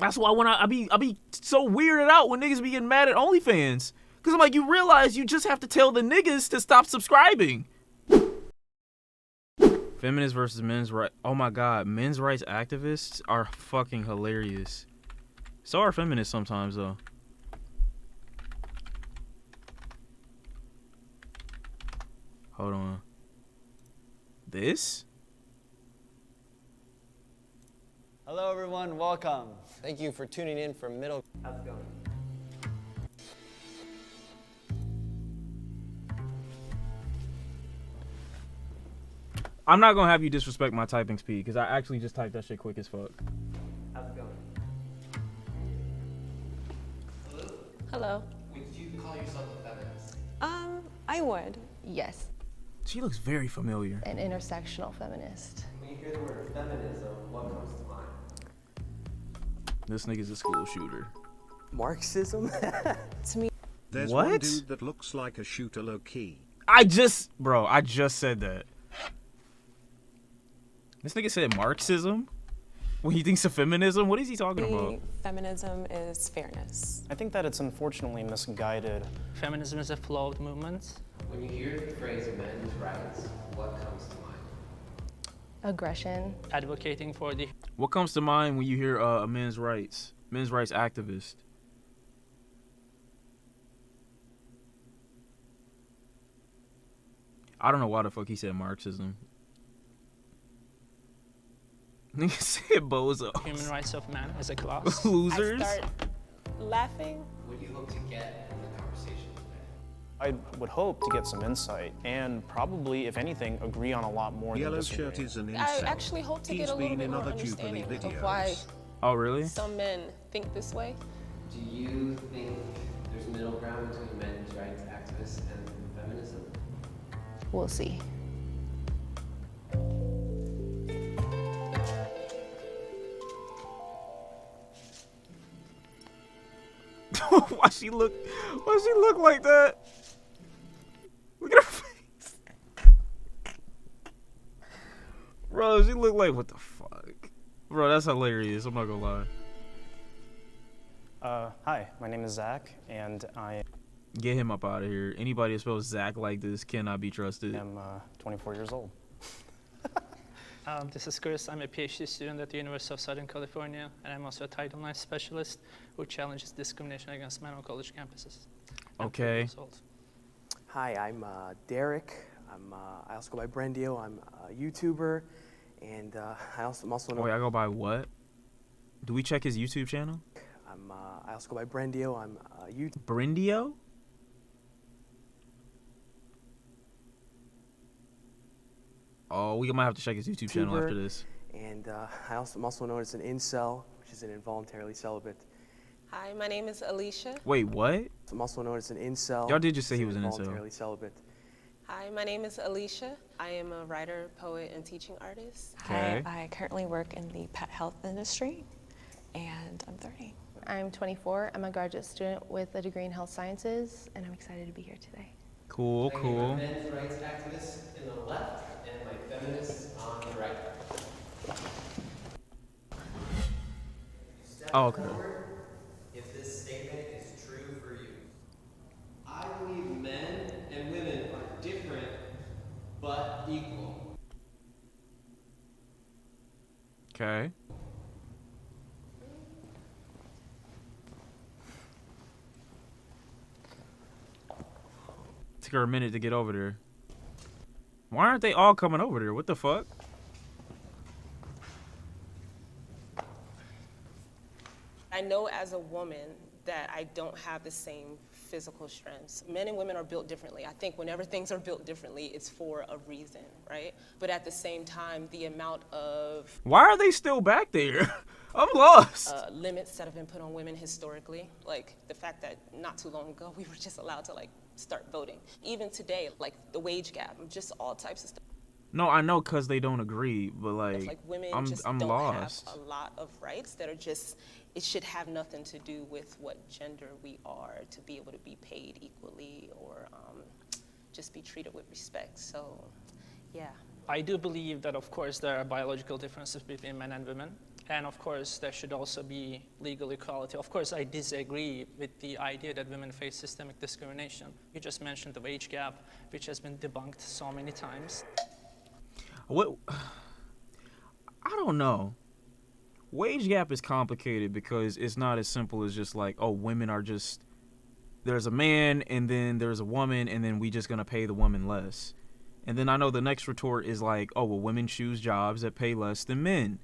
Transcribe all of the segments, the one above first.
That's why when I be so weirded out when niggas be getting mad at OnlyFans. Cause I'm like, you realize you just have to tell the niggas to stop subscribing. Feminists versus men's rights. Oh my god, men's rights activists are fucking hilarious. So are feminists sometimes though. Hold on. This? Hello everyone, welcome. Thank you for tuning in for Middle. How's it going? I'm not gonna have you disrespect my typing speed because I actually just typed that shit quick as fuck. How's it going? Hello. Would you call yourself a feminist? I would, yes. She looks very familiar. An intersectional feminist. When you hear the word feminism, what comes to mind? This nigga's a school shooter. Marxism? To me, There's What? one dude that looks like a shooter low-key. I just said that. This nigga said Marxism? When he thinks of feminism? What is he talking about? Feminism is fairness. I think that it's unfortunately misguided. Feminism is a flawed movement. When you hear the phrase men's rights, what comes to mind? aggression. Advocating for the What comes to mind when you hear a men's rights activist? I don't know why the fuck he said Marxism. Nigga said bozo. human rights of man as a class. Losers. I start laughing. What do you hope to get from the conversation today? I would hope to get some insight and probably, if anything, agree on a lot more Yellow than disagree. shirt is an incel. I actually hope to He's get a little been bit in more other Jubilee understanding videos. of why Oh really? some men think this way. Do you think there's middle ground between men's rights activists and feminism? We'll see. Why she look like that? Look at her face. Bro, she look like, what the fuck? Bro, that's hilarious. I'm not gonna lie. Hi, my name is Zach, and I Get him up out of here. Anybody that spells Zach like this cannot be trusted. am 24 years old. This is Chris. I'm a PhD student at the University of Southern California, and I'm also a Title IX specialist who challenges discrimination against men on college campuses. I'm 30 Okay. years old. Hi, I'm Derek. I also go by Brendio. I'm a YouTuber, and I'm also known. Wait, I go by what? Do we check his YouTube channel? I also go by Brendio. I'm a YouTuber. Brindio? Oh, we might have to check his YouTube channel after this. And I'm also known as an incel, which is an involuntarily celibate. Hi, my name is Alicia. Wait, what? I'm also known as an incel. Y'all did just say which he is was an incel. involuntarily celibate. Hi, my name is Alicia. I am a writer, poet, and teaching artist. Okay. Hi, I currently work in the pet health industry, and I'm 30. I'm 24. I'm a graduate student with a degree in health sciences, and I'm excited to be here today. Cool, My cool. men's rights activists in the left and my feminists on the right. Step Oh, okay. forward if this statement is true for you. I believe men and women are different but equal. Okay. Took her a minute to get over there. Why aren't they all coming over there? What the fuck? I know as a woman that I don't have the same physical strengths. Men and women are built differently. I think whenever things are built differently, it's for a reason, right? But at the same time, the amount of Why are they still back there? I'm lost. limits that have been put on women historically, like the fact that not too long ago, we were just allowed to start voting. Even today, like the wage gap, just all types of stuff. No, I know because they don't agree, but Like women just I'm don't lost. have a lot of rights that are just, it should have nothing to do with what gender we are to be able to be paid equally or just be treated with respect. So, yeah. I do believe that, of course, there are biological differences between men and women. And of course, there should also be legal equality. Of course, I disagree with the idea that women face systemic discrimination. You just mentioned the wage gap, which has been debunked so many times. What? I don't know. Wage gap is complicated because it's not as simple as just like, oh, women are just, there's a man and then there's a woman and then we just gonna pay the woman less. And then I know the next retort is like, oh, well, women choose jobs that pay less than men.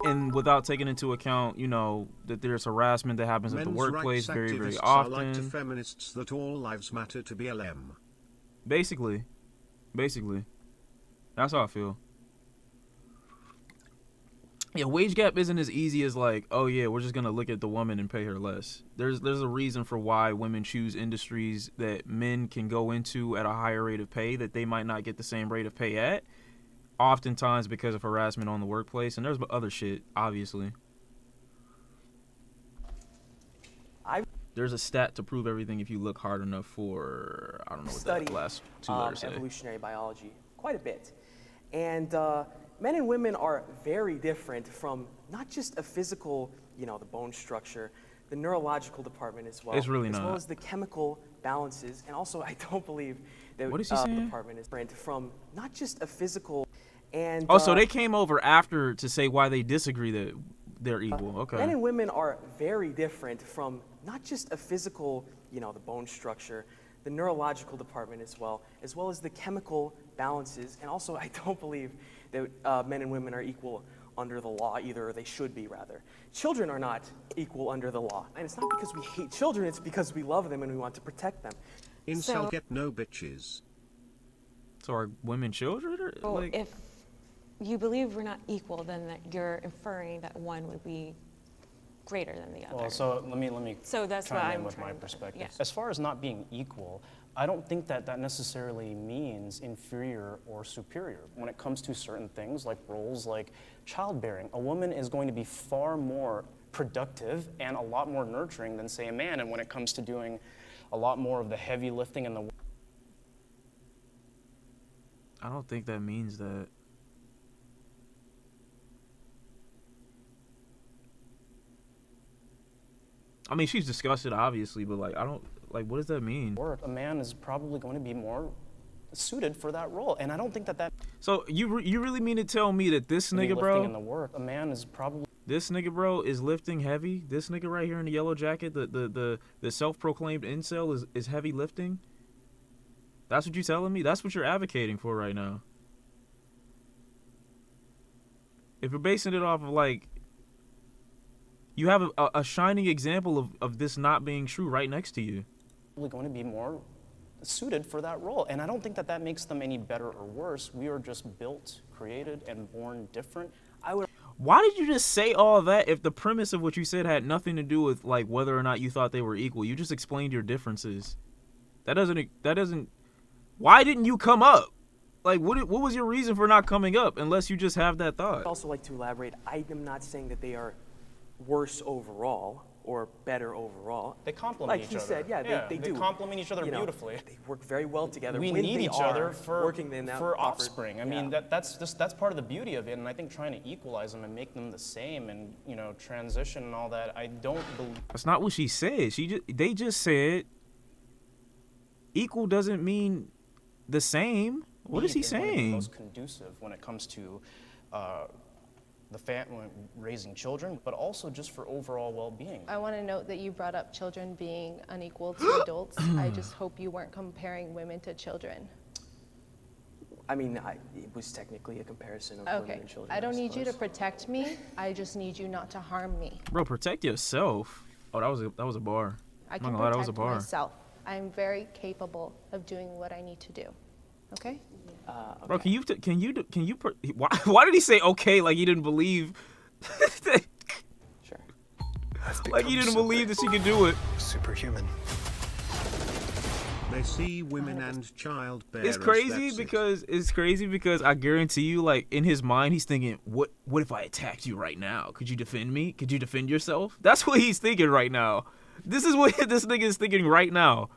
And without taking into account, you know, that there's harassment that happens at the workplace very, very often. Are like to feminists that all lives matter to BLM. Basically. That's how I feel. Yeah, wage gap isn't as easy as like, oh yeah, we're just gonna look at the woman and pay her less. There's a reason for why women choose industries that men can go into at a higher rate of pay that they might not get the same rate of pay at. Oftentimes because of harassment on the workplace, and there's other shit, obviously. There's a stat to prove everything if you look hard enough for, I don't know what that last two letters say. Evolutionary biology quite a bit. And men and women are very different from not just a physical, you know, the bone structure, the neurological department as well. It's really as not. well as the chemical balances. And also, I don't believe that What is he saying? the department is different from not just a physical and... Oh, so they came over after to say why they disagree that they're equal. Okay. Men and women are very different from not just a physical, you know, the bone structure, the neurological department as well as the chemical balances. And also, I don't believe that men and women are equal under the law either, or they should be rather. Children are not equal under the law. And it's not because we hate children, it's because we love them and we want to protect them. Incel get no bitches. So are women children? Or, Well, like, if you believe we're not equal, then that you're inferring that one would be greater than the other. Well, so let me So that's what chime in I'm with my trying to- perspective. yeah. As far as not being equal, I don't think that that necessarily means inferior or superior. When it comes to certain things like roles like childbearing, a woman is going to be far more productive and a lot more nurturing than, say, a man. And when it comes to doing a lot more of the heavy lifting and the... I don't think that means that. I mean, she's discussed it, obviously, but, like, I don't, like, what does that mean? work, a man is probably going to be more suited for that role. And I don't think that that... So, you really mean to tell me that this nigga, lifting bro, in the work, a man is probably... this nigga, bro, is lifting heavy? This nigga right here in the yellow jacket, the self-proclaimed incel is heavy lifting? That's what you telling me? That's what you're advocating for right now. If you're basing it off of, like, you have a shining example of this not being true right next to you. going to be more suited for that role. And I don't think that that makes them any better or worse. We are just built, created, and born different. Why did you just say all that if the premise of what you said had nothing to do with, like, whether or not you thought they were equal? You just explained your differences. That doesn't, why didn't you come up? Like, what was your reason for not coming up unless you just have that thought? I'd also like to elaborate. I am not saying that they are worse overall or better overall. They complement like each other. Like he said, yeah, they do. They complement each other beautifully. They work very well together. We when need they each are other for working in that for proper- offspring. I mean, that's part of the beauty of it. And I think trying to equalize them and make them the same and, you know, transition and all that, I don't believe. That's not what she said. They just said equal doesn't mean the same. What is he saying? Most conducive when it comes to the family raising children, but also just for overall well-being. I want to note that you brought up children being unequal to adults. I just hope you weren't comparing women to children. I mean, it was technically a comparison of women Okay, and children. I don't need you to suppose. protect me. I just need you not to harm me. Bro, protect yourself. Oh, that was a bar. I I'm can not gonna lie, that was a protect bar. myself. I'm very capable of doing what I need to do. Okay? Okay. Bro, why did he say okay like he didn't believe Sure. like he didn't believe that she could do it? Superhuman. They see women and childbearers. It's crazy that's it. because I guarantee you, like, in his mind he's thinking, what if I attacked you right now? Could you defend me? Could you defend yourself? That's what he's thinking right now. This is what this nigga is thinking right now.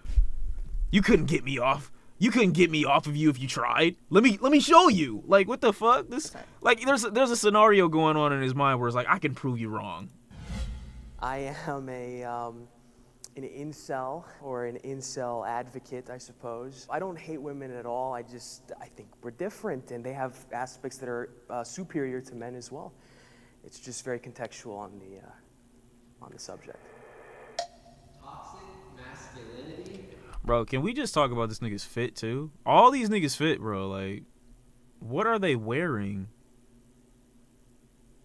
You couldn't get me off. You couldn't get me off of you if you tried. Let me show you. Like, what the fuck? This, like, there's a scenario going on in his mind where it's like, I can prove you wrong. I am an incel or an incel advocate, I suppose. I don't hate women at all. I think we're different, and they have aspects that are superior to men as well. It's just very contextual on the subject. Toxic masculinity. Bro, can we just talk about this nigga's fit too? All these niggas fit, bro. Like, what are they wearing?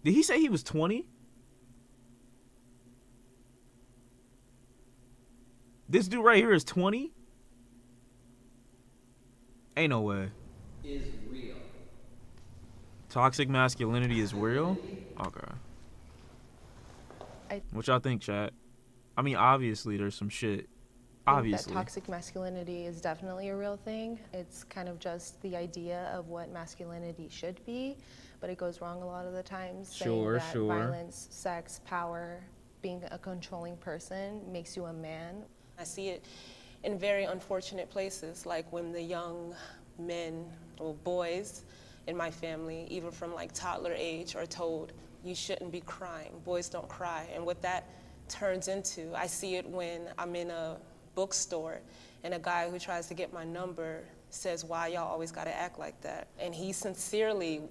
Did he say he was 20? This dude right here is 20? Ain't no way. Is real. Toxic masculinity is real? Okay. What y'all think, chat? I mean, obviously there's some shit. Obviously. That toxic masculinity is definitely a real thing. It's kind of just the idea of what masculinity should be, but it goes wrong a lot of the times. Sure, saying that sure. Violence, sex, power, being a controlling person makes you a man. I see it in very unfortunate places, like when the young men or boys in my family, even from like toddler age, are told, you shouldn't be crying, boys don't cry. And what that turns into, I see it when I'm in a bookstore and a guy who tries to get my number says, why y'all always gotta act like that? And he sincerely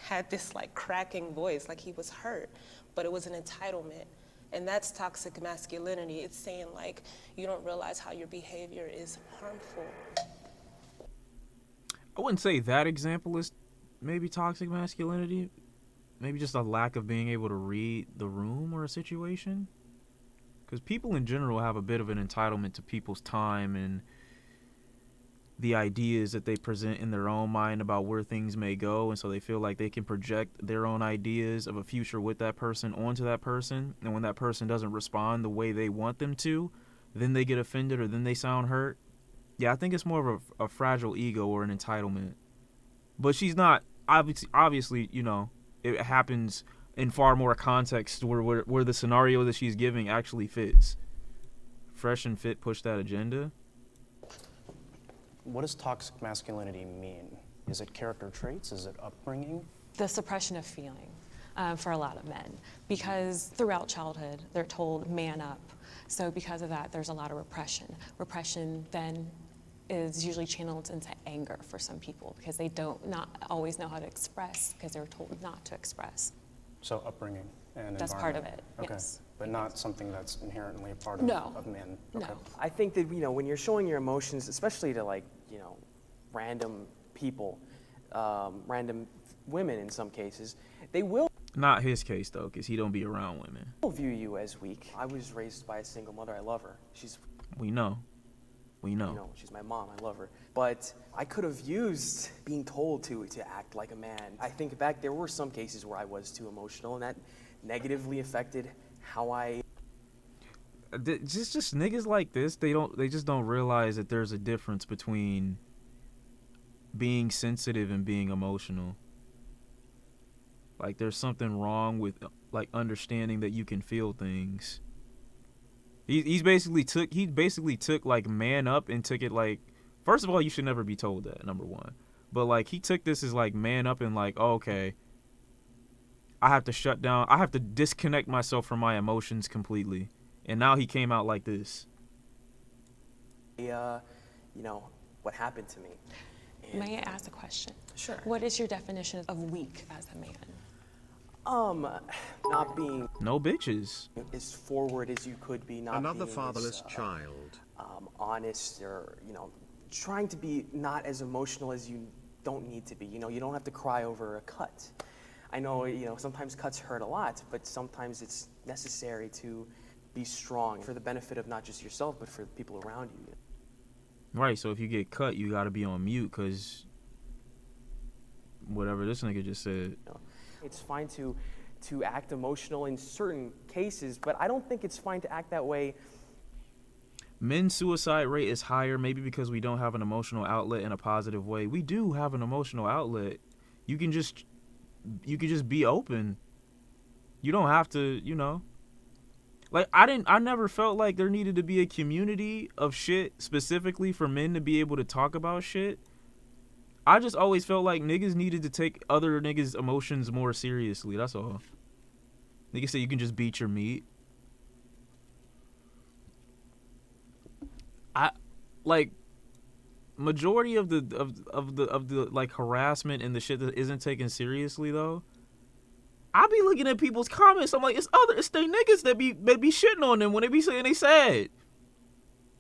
had this like cracking voice, like he was hurt, but it was an entitlement. And that's toxic masculinity. It's saying like, you don't realize how your behavior is harmful. I wouldn't say that example is maybe toxic masculinity. Maybe just a lack of being able to read the room or a situation. Because people in general have a bit of an entitlement to people's time and the ideas that they present in their own mind about where things may go, and so they feel like they can project their own ideas of a future with that person onto that person, and when that person doesn't respond the way they want them to, then they get offended or then they sound hurt. Yeah, I think it's more of a fragile ego or an entitlement. But she's not, obviously, you know, it happens in far more context where the scenario that she's giving actually fits. Fresh and fit push that agenda. What does toxic masculinity mean? Is it character traits? Is it upbringing? The suppression of feeling for a lot of men, because throughout childhood they're told man up. So because of that, there's a lot of repression. Repression then is usually channeled into anger for some people because they not always know how to express because they were told not to express. So upbringing and That's part of it, okay. yes. But not something that's inherently a part of men. Okay. No. I think that, you know, when you're showing your emotions, especially to like, you know, random people, random women in some cases, they will Not his case though, because he don't be around women. view you as weak. I was raised by a single mother. I love her. We know. You know, she's my mom. I love her. But I could have used being told to act like a man. I think back, there were some cases where I was too emotional, and that negatively affected how I. Just niggas like this, they just don't realize that there's a difference between being sensitive and being emotional. Like, there's something wrong with like understanding that you can feel things. He basically took like man up and took it like, first of all, you should never be told that, number one. But like, he took this as like man up and like, oh, okay, I have to shut down, I have to disconnect myself from my emotions completely. And now he came out like this. You know, what happened to me. And, May I ask a question? Sure. What is your definition of weak as a man? Not being No bitches. as forward as you could be, not Another being fatherless as, child. honest, or, you know, trying to be not as emotional as you don't need to be. You know, you don't have to cry over a cut. I know, you know, sometimes cuts hurt a lot, but sometimes it's necessary to be strong for the benefit of not just yourself, but for the people around you. Right, so if you get cut, you gotta be on mute, because whatever this nigga just said. You know, it's fine to act emotional in certain cases, but I don't think it's fine to act that way. Men's suicide rate is higher, maybe because we don't have an emotional outlet in a positive way. We do have an emotional outlet. You can just be open. You don't have to, you know. Like I never felt like there needed to be a community of shit specifically for men to be able to talk about shit. I just always felt like niggas needed to take other niggas' emotions more seriously. That's all. Niggas say you can just beat your meat. I like majority of the like harassment and the shit that isn't taken seriously though. I be looking at people's comments. I'm like, it's they niggas that be shitting on them when they be saying they sad.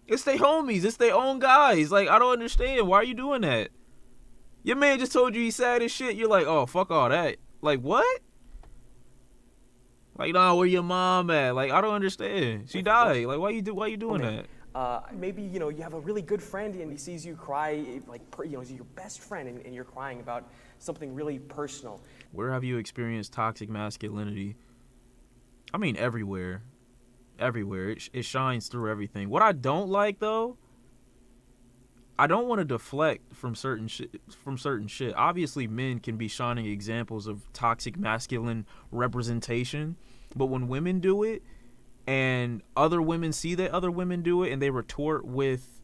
It's they homies. It's their own guys. Like, I don't understand. Why are you doing that? Your man just told you he's sad as shit. You're like, oh, fuck all that. Like, what? Like, nah, where your mom at? Like, I don't understand. She died. Like, why you doing that? Maybe, you know, you have a really good friend and he sees you cry, like, you know, he's your best friend and you're crying about something really personal. Where have you experienced toxic masculinity? I mean, everywhere. Everywhere. It shines through everything. What I don't like, though, I don't want to deflect from certain shit. Obviously, men can be shining examples of toxic masculine representation, but when women do it, and other women see that other women do it, and they retort with,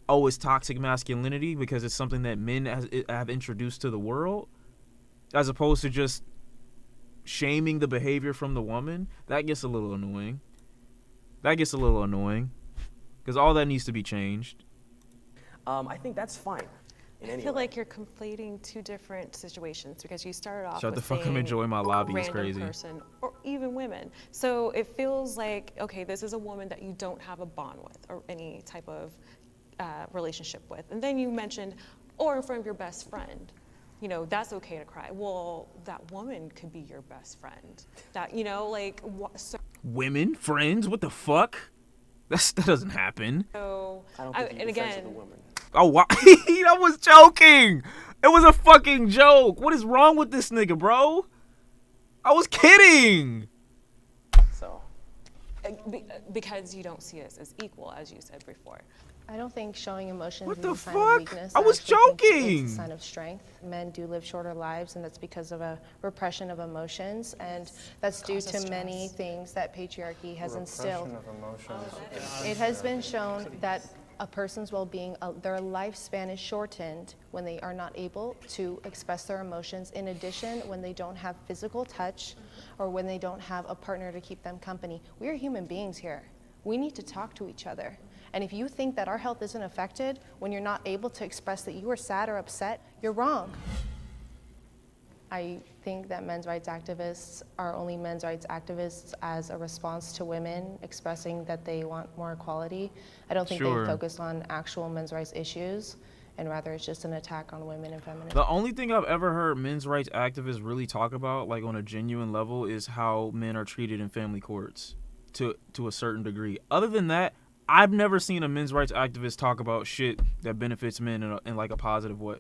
oh, it's toxic masculinity because it's something that men have introduced to the world, as opposed to just shaming the behavior from the woman, that gets a little annoying. Because all that needs to be changed. I think that's fine. I feel like you're conflating two different situations because you started off Shut with the fuck up, saying enjoy my lobby, it's random crazy. person or even women. So it feels like, okay, this is a woman that you don't have a bond with or any type of relationship with. And then you mentioned, or in front of your best friend, you know, that's okay to cry. Well, that woman could be your best friend. That, you know, like, so Women? Friends? What the fuck? That doesn't happen. I don't think you and can friends again, Oh, with a woman. wow. I was joking. It was a fucking joke. What is wrong with this nigga, bro? I was kidding. So, because you don't see us as equal, as you said before. I don't think showing emotions What is the a sign fuck? of weakness. I was actually think joking. It's a sign of strength. Men do live shorter lives, and that's because of a repression of emotions, and that's due to many things that patriarchy has instilled. It has been shown that a person's well-being, their lifespan is shortened when they are not able to express their emotions. In addition, when they don't have physical touch or when they don't have a partner to keep them company. We are human beings here. We need to talk to each other. And if you think that our health isn't affected when you're not able to express that you are sad or upset, you're wrong. I think that men's rights activists are only men's rights activists as a response to women expressing that they want more equality. I don't think they focus on actual men's rights issues, and rather it's just an attack on women and feminism. The only thing I've ever heard men's rights activists really talk about, like on a genuine level, is how men are treated in family courts to a certain degree. Other than that, I've never seen a men's rights activist talk about shit that benefits men in like a positive way.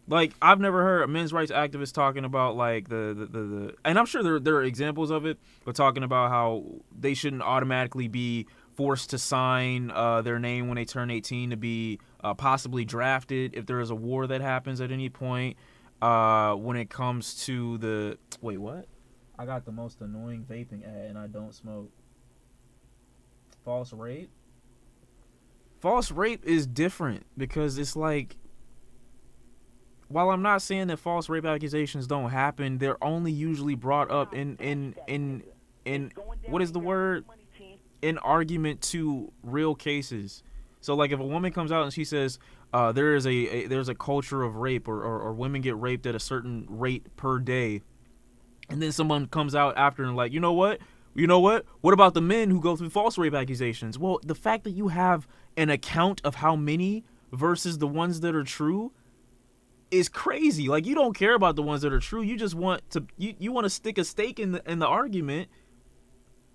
Like, I've never heard a men's rights activist talking about like the and I'm sure there are examples of it, but talking about how they shouldn't automatically be forced to sign their name when they turn 18 to be possibly drafted if there is a war that happens at any point. When it comes to the wait, what? I got the most annoying vaping ad and I don't smoke. False rape? False rape is different because it's like, while I'm not saying that false rape accusations don't happen, they're only usually brought up in what is the word? In argument to real cases. So like if a woman comes out and she says there's a culture of rape or women get raped at a certain rate per day, and then someone comes out after and like, you know what? What about the men who go through false rape accusations? Well, the fact that you have an account of how many versus the ones that are true is crazy. Like, you don't care about the ones that are true. You just want to you want to stick a stake in the argument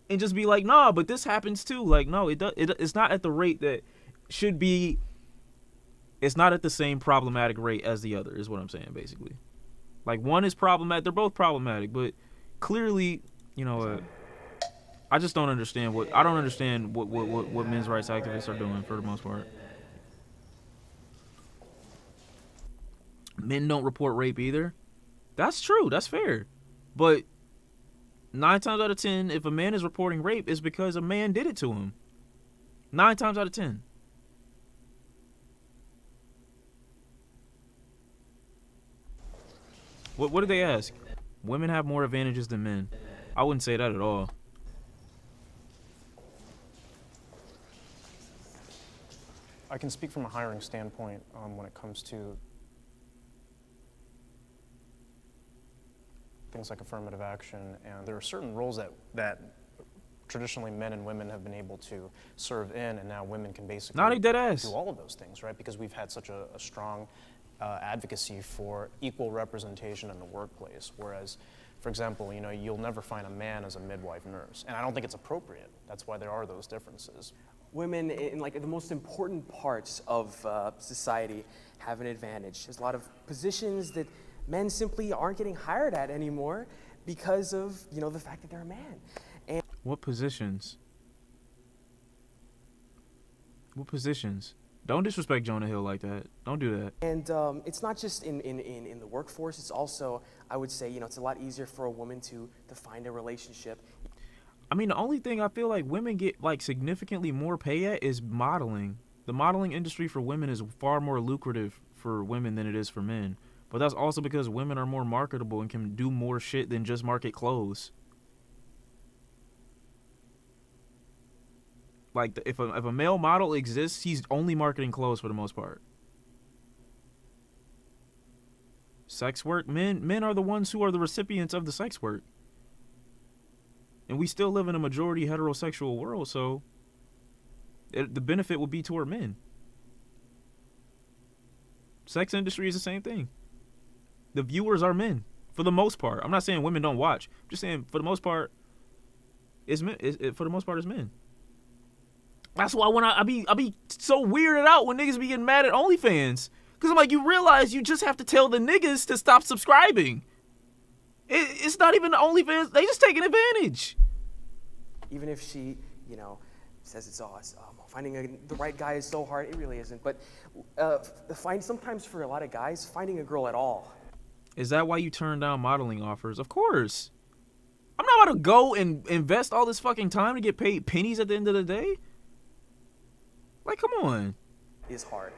and just be like, nah, but this happens too. Like, no, it's not at the rate that should be. It's not at the same problematic rate as the other, is what I'm saying, basically. Like, one is problematic. They're both problematic, but clearly, you know, I just don't understand what men's rights activists are doing for the most part. Men don't report rape either. That's true. That's fair. But 9 times out of 10, if a man is reporting rape, it's because a man did it to him. 9 times out of 10. What did they ask? Women have more advantages than men. I wouldn't say that at all. I can speak from a hiring standpoint when it comes to things like affirmative action, and there are certain roles that traditionally men and women have been able to serve in, and now women can basically Nah, they dead ass. do all of those things, right? Because we've had such a strong advocacy for equal representation in the workplace, whereas, for example, you know, you'll never find a man as a midwife nurse, and I don't think it's appropriate. That's why there are those differences. Women in like the most important parts of society have an advantage. There's a lot of positions that men simply aren't getting hired at anymore because of, you know, the fact that they're a man. And What positions? What positions? Don't disrespect Jonah Hill like that. Don't do that. And it's not just in the workforce, it's also, I would say, you know, it's a lot easier for a woman to find a relationship. I mean, the only thing I feel like women get like significantly more pay at is modeling. The modeling industry for women is far more lucrative for women than it is for men. But that's also because women are more marketable and can do more shit than just market clothes. Like, if a male model exists, he's only marketing clothes for the most part. Sex work, men are the ones who are the recipients of the sex work. And we still live in a majority heterosexual world, so the benefit would be toward men. Sex industry is the same thing. The viewers are men, for the most part. I'm not saying women don't watch. I'm just saying, for the most part, it's men. For the most part, it's men. That's why when I be so weirded out when niggas be getting mad at OnlyFans. Because I'm like, you realize you just have to tell the niggas to stop subscribing. It's not even the OnlyFans. They just taking advantage. Even if she, you know, says it's finding the right guy is so hard, it really isn't. But sometimes for a lot of guys, finding a girl at all. Is that why you turn down modeling offers? Of course. I'm not about to go and invest all this fucking time to get paid pennies at the end of the day. Like, come on. Is hard.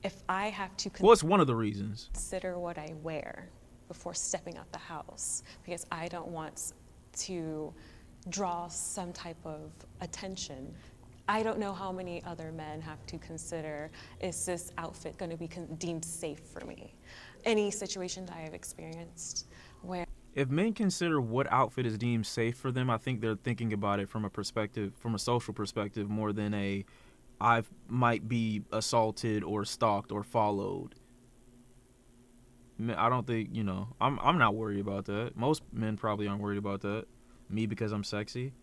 If I have to Well, it's one of the reasons. consider what I wear before stepping out the house, because I don't want to draw some type of attention. I don't know how many other men have to consider, is this outfit going to be deemed safe for me? Any situation that I have experienced where If men consider what outfit is deemed safe for them, I think they're thinking about it from a social perspective, more than I might be assaulted or stalked or followed. I don't think, you know, I'm not worried about that. Most men probably aren't worried about that. Me, because I'm sexy.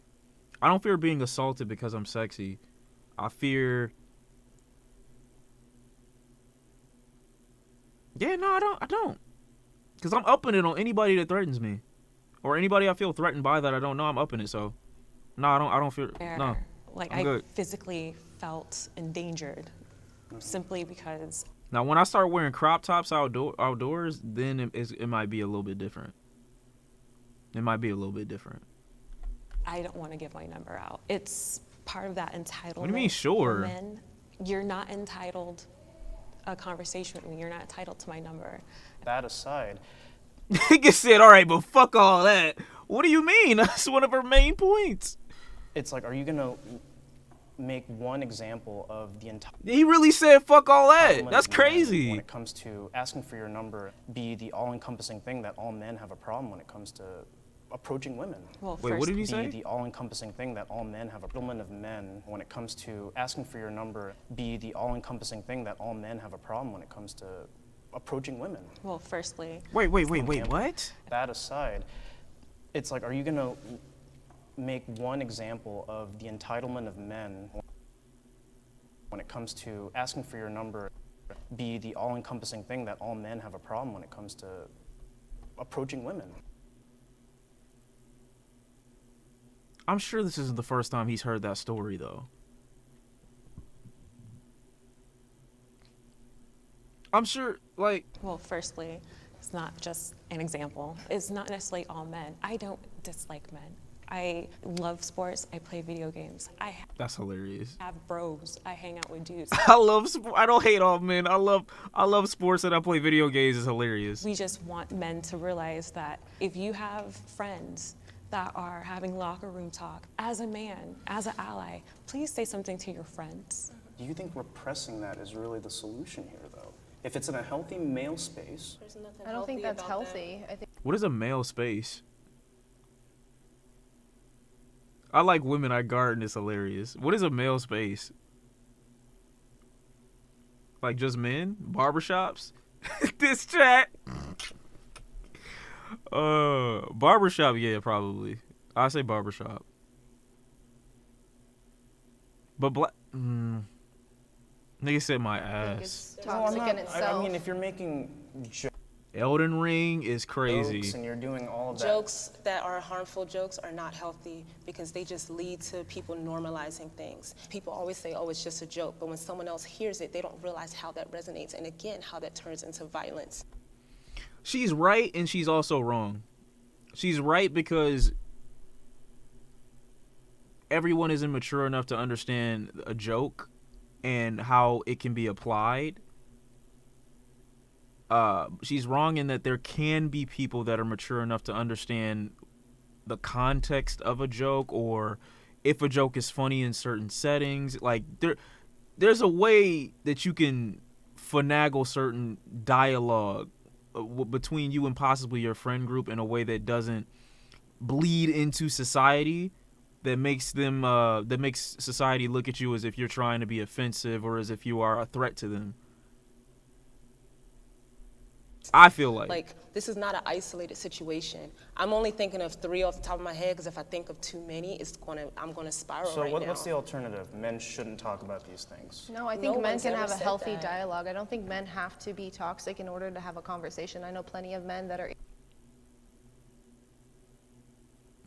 I don't fear being assaulted because I'm sexy. I fear... Yeah, no, I don't. Because I'm upping it on anybody that threatens me. Or anybody I feel threatened by that I don't know, I'm upping it, so... No, I don't fear... No, like I'm I good. physically felt endangered simply because Now, when I start wearing crop tops outdoors, then it might be a little bit different. It might be a little bit different. I don't want to give my number out. It's part of that entitlement. What do you mean, sure? For men. You're not entitled a conversation with me. You're not entitled to my number. That aside, Nigga said, all right, but fuck all that. What do you mean? That's one of her main points. it's like, are you going to make one example of the entire... He really said fuck all that. That's crazy. When it comes to asking for your number, be the all-encompassing thing that all men have a problem when it comes to approaching women. Well, Wait, what did he say? Be the all-encompassing thing that all men have a problem of men when it comes to asking for your number. Be the all-encompassing thing that all men have a problem when it comes to approaching women. Well, firstly, Wait, what? That aside, it's like, are you going to make one example of the entitlement of men when it comes to asking for your number? Be the all-encompassing thing that all men have a problem when it comes to approaching women. I'm sure this isn't the first time he's heard that story, though. I'm sure, like... well, firstly, It's not just an example. It's not necessarily all men. I don't dislike men. I love sports. I play video games. That's hilarious. Have bros. I hang out with dudes. I love sport. I don't hate all men. I love sports and I play video games. It's hilarious. We just want men to realize that if you have friends that are having locker room talk, as a man, as an ally, please say something to your friends. Do you think repressing that is really the solution here, though? If it's in a healthy male space, There's nothing I don't think that's about that. healthy. I think What is a male space? I like women I garden is hilarious. What is a male space? Like just men? Barbershops? This chat? Barbershop, yeah, probably. I say barbershop. But nigga said my I think ass. it's toxic in itself. I mean, if you're making Elden Ring is crazy. jokes and you're doing all of that. Jokes that are harmful jokes are not healthy because they just lead to people normalizing things. People always say, oh, it's just a joke, but when someone else hears it, they don't realize how that resonates and again, how that turns into violence. She's right and she's also wrong. She's right because everyone isn't mature enough to understand a joke and how it can be applied. She's wrong in that there can be people that are mature enough to understand the context of a joke or if a joke is funny in certain settings. Like there's a way that you can finagle certain dialogue between you and possibly your friend group in a way that doesn't bleed into society, that makes society look at you as if you're trying to be offensive or as if you are a threat to them. I feel like this is not an isolated situation. I'm only thinking of 3 off the top of my head because if I think of too many, I'm gonna spiral So right now. what's the alternative? Men shouldn't talk about these things. No, I No think men one's can ever have a said healthy that. dialogue. I don't think men have to be toxic in order to have a conversation. I know plenty of men that are able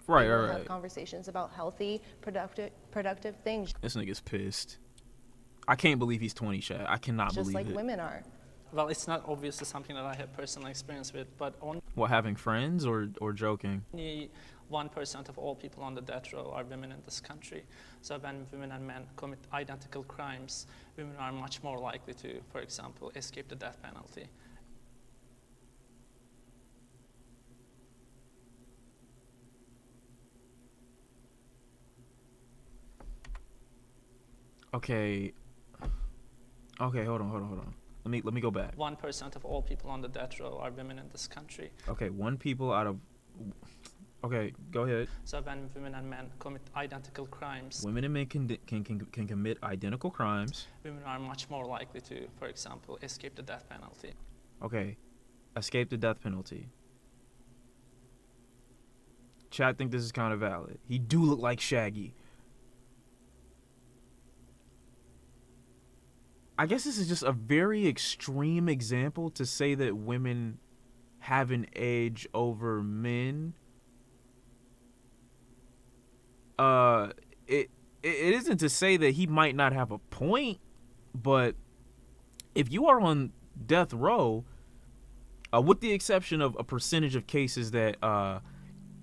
to have conversations about healthy, productive things, This nigga's pissed. I can't believe he's 20, Chad. I cannot just believe like it. women are. Well, it's not obviously something that I have personal experience with, but What, having friends or joking? only 1% of all people on the death row are women in this country. So when women and men commit identical crimes, women are much more likely to, for example, escape the death penalty. Okay, hold on. Let me go back. 1% of all people on the death row are women in this country. Okay, Okay, go ahead. So when women and men commit identical crimes, Women and men can commit identical crimes. women are much more likely to, for example, escape the death penalty. Okay, escape the death penalty. Chad think this is kind of valid. He do look like Shaggy. I guess this is just a very extreme example to say that women have an edge over men. It isn't to say that he might not have a point, but if you are on death row, with the exception of a percentage of cases that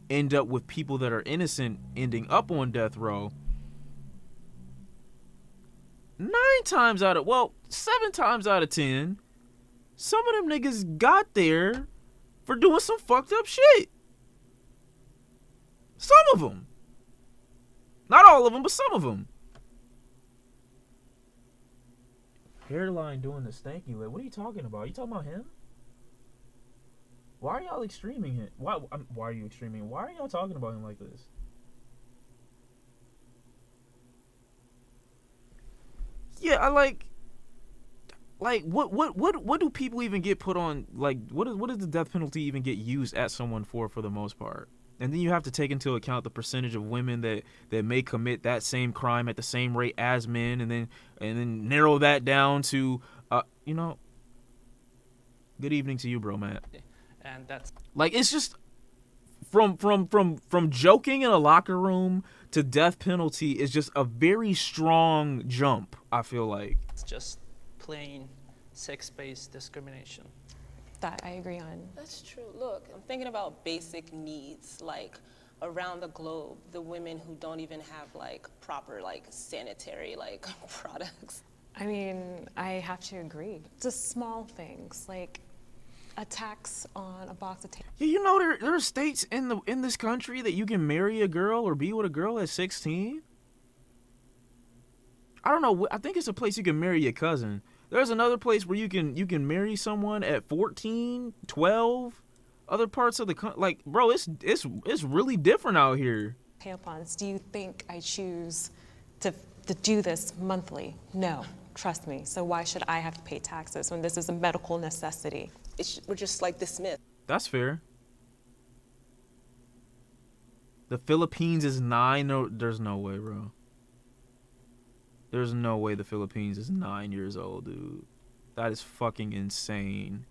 end up with people that are innocent ending up on death row, 7 times out of 10, some of them niggas got there for doing some fucked up shit. Some of them. Not all of them, but some of them. Hairline doing the stanky leg. What are you talking about? Are you talking about him? Why are y'all extreming him? Why are you extreming him? Why are y'all talking about him like this? Yeah, I like what do people even get put on? Like, what does the death penalty even get used at someone for the most part? And then you have to take into account the percentage of women that may commit that same crime at the same rate as men, and then narrow that down to good evening to you, bro, Matt. And that's Like, it's just from joking in a locker room to death penalty is just a very strong jump, I feel like. just plain sex-based discrimination. that I agree on. That's true. Look, I'm thinking about basic needs, like around the globe, the women who don't even have like proper like sanitary like products. I mean, I have to agree. Just small things like a tax on a box of tampons. Yeah, you know there are states in this country that you can marry a girl or be with a girl at 16. I don't know. I think it's a place you can marry your cousin. There's another place where you can marry someone at 14, 12. Other parts of the country, like, bro, it's really different out here. Tampons. Do you think I choose to do this monthly? No, trust me. So why should I have to pay taxes when this is a medical necessity? We're just like dismissed. That's fair. The Philippines is 9. No, there's no way, bro. There's no way the Philippines is 9 years old, dude. That is fucking insane.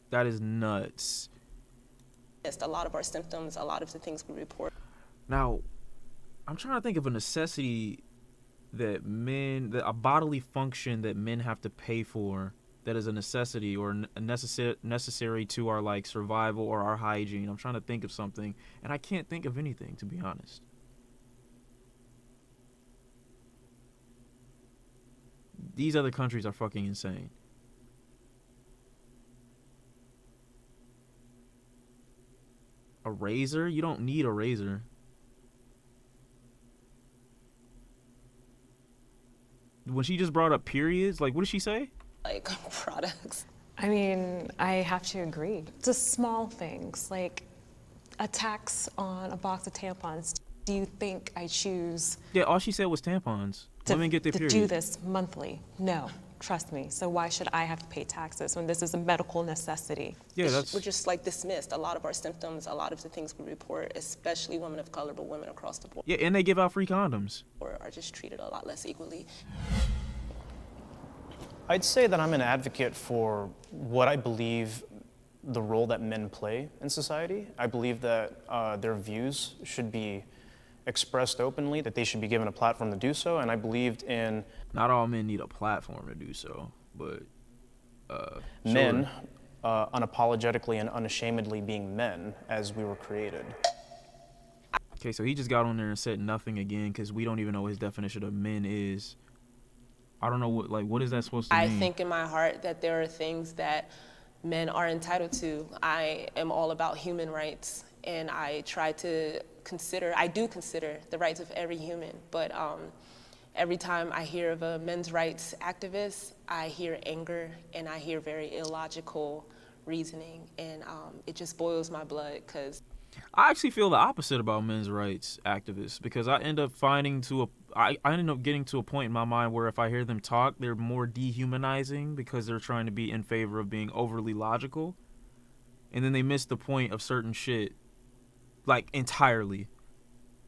That is nuts. A lot of our symptoms, a lot of the things we report. Now, I'm trying to think of a necessity that a bodily function that men have to pay for that is a necessity or necessary to our like survival or our hygiene. I'm trying to think of something, and I can't think of anything, to be honest. These other countries are fucking insane. A razor? You don't need a razor. When she just brought up periods, like, what did she say? Like, products. I mean, I have to agree. Just small things like a tax on a box of tampons. Do you think I choose? Yeah, all she said was tampons. Women get their period. To do this monthly? No, trust me. So why should I have to pay taxes when this is a medical necessity? Yeah, We're just like dismissed. A lot of our symptoms, a lot of the things we report, especially women of color, but women across the board. Yeah, and they give out free condoms. Are just treated a lot less equally. I'd say that I'm an advocate for what I believe the role that men play in society. I believe that their views should be expressed openly, that they should be given a platform to do so, and I believed in... Not all men need a platform to do so, but... men unapologetically and unashamedly being men as we were created. Okay, so he just got on there and said nothing again because we don't even know what his definition of men is. I don't know what is that supposed to mean? I think in my heart that there are things that men are entitled to. I am all about human rights, and I do consider the rights of every human, but every time I hear of a men's rights activist, I hear anger and I hear very illogical reasoning, and it just boils my blood because I actually feel the opposite about men's rights activists because I end up getting to a point in my mind where if I hear them talk, they're more dehumanizing because they're trying to be in favor of being overly logical, and then they miss the point of certain shit, like entirely,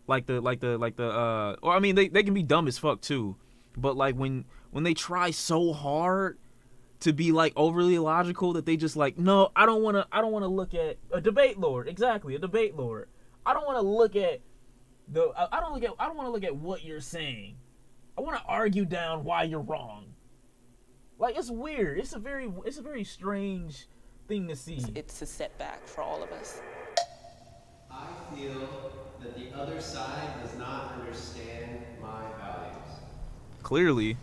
or I mean they can be dumb as fuck too, but like when they try so hard to be like overly logical that they just like, no, I don't want to look at a debate lord. Exactly, a debate lord. I don't want to look at what you're saying. I want to argue down why you're wrong. Like, it's weird. It's a very strange thing to see. It's a setback for all of us. I feel that the other side does not understand my values. Clearly.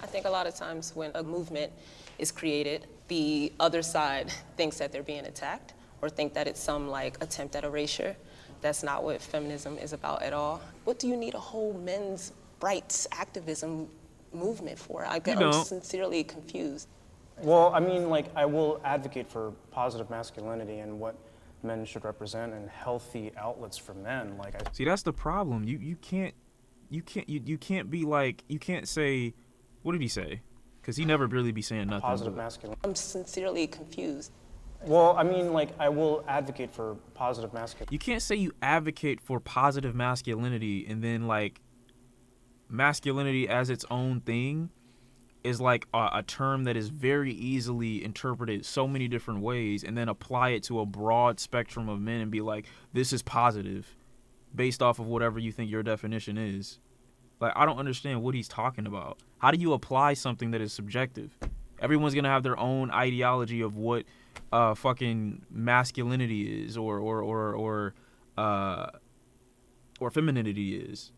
I think a lot of times when a movement is created, the other side thinks that they're being attacked or think that it's some like attempt at erasure. That's not what feminism is about at all. What do you need a whole men's rights activism movement for? I'm sincerely confused. Well, I mean, like, I will advocate for positive masculinity and what men should represent and healthy outlets for men. See, that's the problem. You can't be like, you can't say, what did he say? Because he never really be saying nothing. Positive masculinity. I'm sincerely confused. Well, I mean, like, I will advocate for positive masculinity. You can't say you advocate for positive masculinity and then, like, masculinity as its own thing is like a term that is very easily interpreted so many different ways, and then apply it to a broad spectrum of men and be like, this is positive based off of whatever you think your definition is. Like, I don't understand what he's talking about. How do you apply something that is subjective? Everyone's gonna have their own ideology of what fucking masculinity is or femininity is.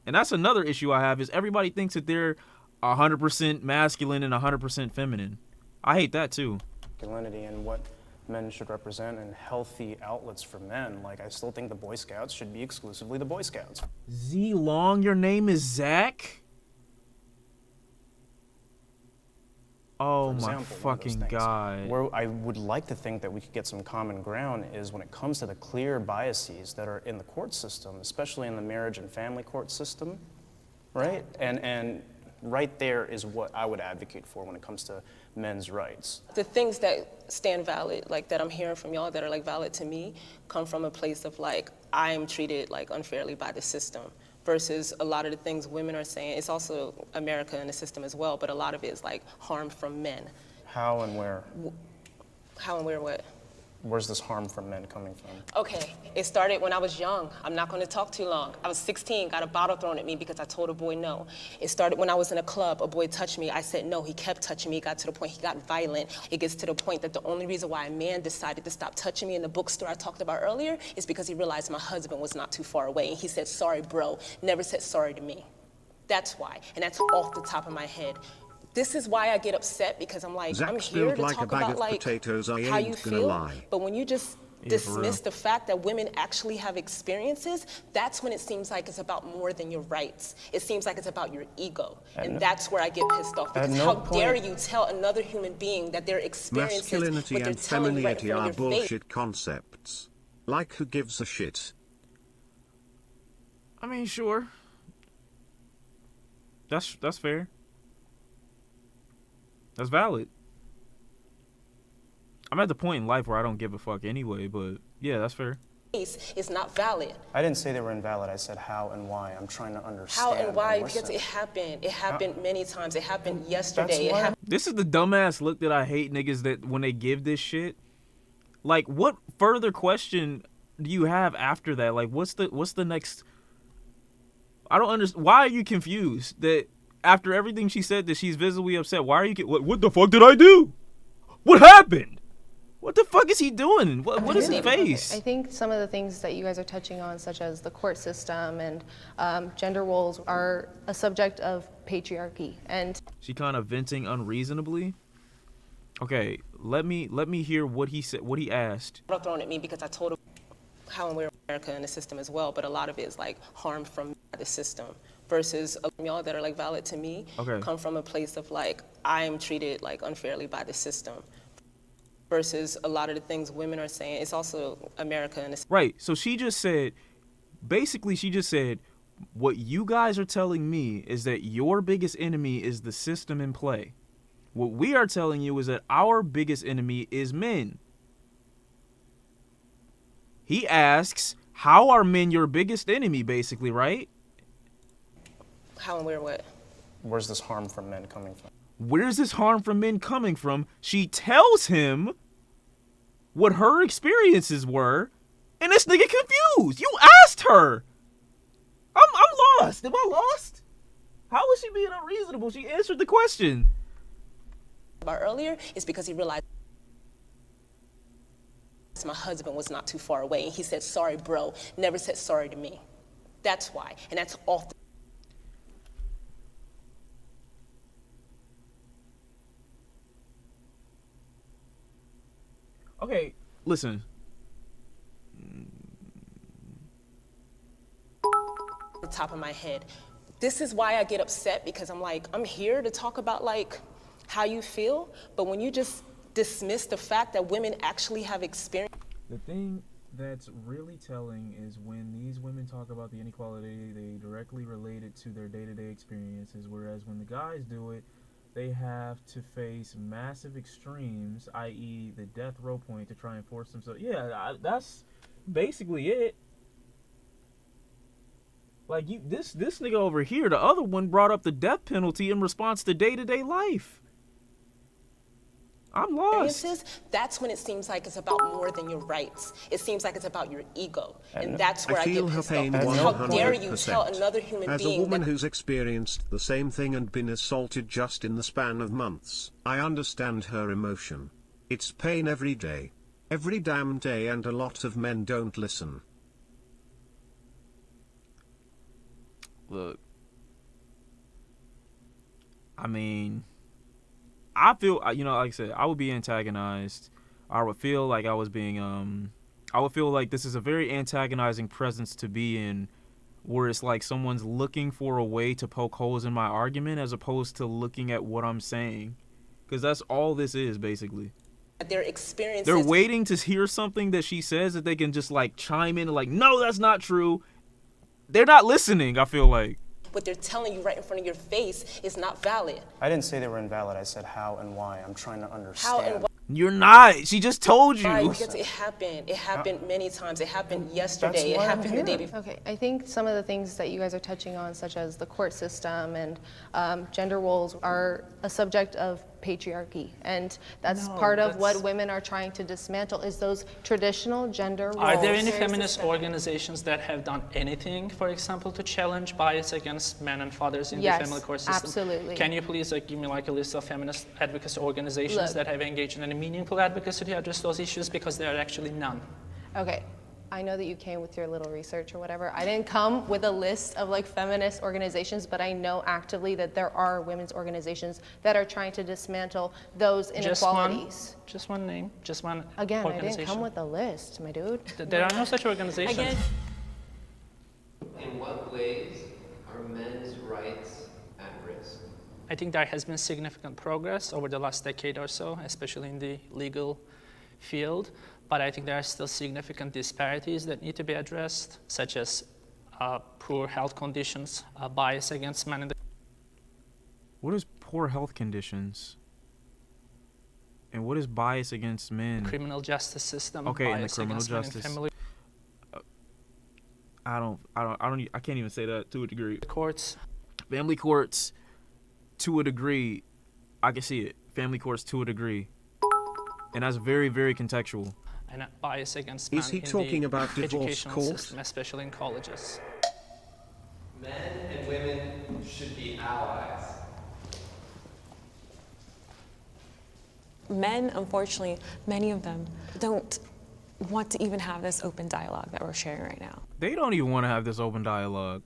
And that's another issue I have, is everybody thinks that they're 100% masculine and 100% feminine. I hate that too. Masculinity and what men should represent and healthy outlets for men. Like, I still think the Boy Scouts should be exclusively the Boy Scouts. Z Long, your name is Zach? Oh my fucking God. Where I would like to think that we could get some common ground is when it comes to the clear biases that are in the court system, especially in the marriage and family court system, right? And right there is what I would advocate for when it comes to men's rights. The things that stand valid, like that I'm hearing from y'all that are like valid to me, come from a place of like, I am treated like unfairly by the system. Versus a lot of the things women are saying, it's also America and the system as well, but a lot of it is like harm from men. How and where? How and where what? Where's this harm from men coming from? Okay, it started when I was young. I'm not gonna talk too long. I was 16, got a bottle thrown at me because I told a boy no. It started when I was in a club, a boy touched me, I said no, he kept touching me, it got to the point he got violent. It gets to the point that the only reason why a man decided to stop touching me in the bookstore I talked about earlier is because he realized my husband was not too far away, and he said, sorry bro, never said sorry to me. That's why, and that's off the top of my head. This is why I get upset, because I'm like, I'm here to talk about like how you feel, but when you just dismiss the fact that women actually have experiences, that's when it seems like it's about more than your rights. It seems like it's about your ego, and that's where I get pissed off, because how dare you tell another human being that their experiences, Masculinity what they're and telling you right in femininity front are of your face. bullshit concepts. Like, who gives a shit? I mean, sure. That's fair. That's valid. I'm at the point in life where I don't give a fuck anyway, but yeah, that's fair. It's not valid. I didn't say they were invalid. I said how and why. I'm trying to understand. How and why? Because it happened. It happened many times. It happened yesterday. This is the dumbass look that I hate niggas that when they give this shit. Like, what further question do you have after that? Like, what's the next? I don't understand. Why are you confused that after everything she said that she's visibly upset? Why are you? What the fuck did I do? What happened? What the fuck is he doing? What is his face? I think some of the things that you guys are touching on, such as the court system and gender roles, are a subject of patriarchy. And she kind of venting unreasonably. Okay, let me hear what he said. What he asked. Thrown at me because I told him how and where America and the system as well, but a lot of it is like harm from the system. Versus y'all that are like valid to me, come from a place of like, I am treated like unfairly by the system. Versus a lot of the things women are saying, it's also America and the right. So she just said, basically she just said, what you guys are telling me is that your biggest enemy is the system in play. What we are telling you is that our biggest enemy is men. He asks, how are men your biggest enemy, basically, right? How and where what? Where's this harm from men coming from? Where's this harm from men coming from? She tells him what her experiences were, and this nigga confused. You asked her. I'm lost. Am I lost? How was she being unreasonable? She answered the question. About earlier is because he realized my husband was not too far away, and he said, sorry bro, never said sorry to me. That's why, and that's off the Okay, listen. the top of my head. This is why I get upset, because I'm like, I'm here to talk about like how you feel, but when you just dismiss the fact that women actually have experience. The thing that's really telling is when these women talk about the inequality, they directly relate it to their day-to-day experiences, whereas when the guys do it, they have to face massive extremes, i.e. the death row point, to try and force themselves. Yeah, that's basically it. Like, this nigga over here, the other one brought up the death penalty in response to day-to-day life. I'm lost. experiences, that's when it seems like it's about more than your rights. It seems like it's about your ego. And that's where I I feel get her pissed off. pain Because how dare you tell 100%. another human As a being woman that who's experienced the same thing and been assaulted just in the span of months, I understand her emotion. It's pain every day. Every damn day, and a lot of men don't listen. Look, I mean, I feel, like I said, I would be antagonized. I would feel like I was being, I would feel like this is a very antagonizing presence to be in, where it's like someone's looking for a way to poke holes in my argument as opposed to looking at what I'm saying. Because that's all this is, basically. their experiences. They're waiting to hear something that she says that they can just, like, chime in and, like, no, that's not true. They're not listening, I feel like. What they're telling you right in front of your face is not valid. I didn't say they were invalid. I said how and why. I'm trying to understand. How and why? You're not. She just told you. Right, because it happened. It happened many times. It happened yesterday. It happened the day before. Okay, I think some of the things that you guys are touching on, such as the court system and gender roles, are a subject of patriarchy, and that's part of what women are trying to dismantle, is those traditional gender roles. Are there any feminist organizations that have done anything, for example, to challenge bias against men and fathers in the family court system? Absolutely. Can you please give me a list of feminist advocacy organizations that have engaged in any meaningful advocacy to address those issues? Because there are actually none. Okay. I know that you came with your little research or whatever. I didn't come with a list of feminist organizations, but I know actively that there are women's organizations that are trying to dismantle those inequalities. Just one name, just one Again, I organization. didn't come with a list, my dude. There are no such organizations. Again, In what ways are men's rights at risk? I think there has been significant progress over the last decade or so, especially in the legal field. But I think there are still significant disparities that need to be addressed, such as poor health conditions, bias against men in the What is poor health conditions? And what is bias against men? criminal justice system. Okay, in the bias criminal against men in justice. family I can't even say that to a degree. courts. Family courts, to a degree, I can see it. Family courts, to a degree. And that's very, very contextual. And bias against men Is he in talking the about divorce educational court? system, especially in colleges. Men and women should be allies. men, unfortunately, many of them don't want to even have this open dialogue that we're sharing right now. They don't even want to have this open dialogue.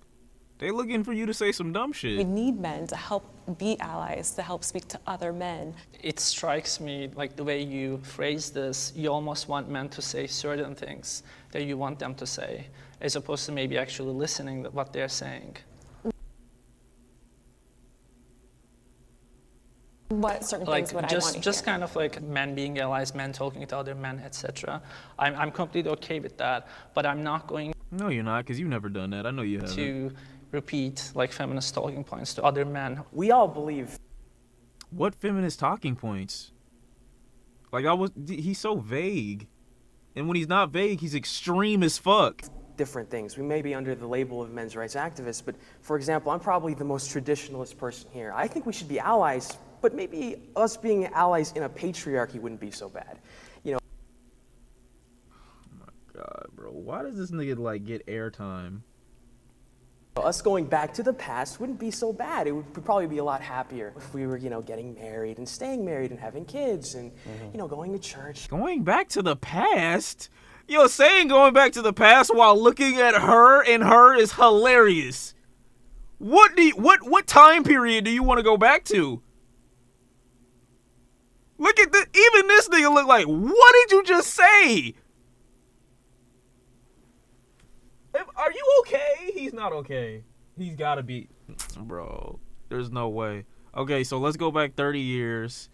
They looking for you to say some dumb shit. We need men to help be allies, to help speak to other men. It strikes me like the way you phrase this, you almost want men to say certain things that you want them to say, as opposed to maybe actually listening to what they're saying. What certain things would I want to Just hear? kind of like men being allies, men talking to other men, etc. I'm completely okay with that, but I'm not going No, you're not, because you've never done that. I know you haven't. to repeat like feminist talking points to other men. We all believe What feminist talking points? Like, he's so vague. And when he's not vague, he's extreme as fuck. different things. We may be under the label of men's rights activists, but for example, I'm probably the most traditionalist person here. I think we should be allies, but maybe us being allies in a patriarchy wouldn't be so bad. You know, Oh my God, bro. Why does this nigga, like, get airtime? us going back to the past wouldn't be so bad. It would probably be a lot happier if we were, getting married and staying married and having kids and, going to church. Going back to the past? Yo, saying going back to the past while looking at her and her is hilarious. What time period do you want to go back to? Look at this. Even this nigga look like, what did you just say? Are you okay? He's not okay. He's gotta be. Bro, there's no way. Okay, so let's go back 30 years.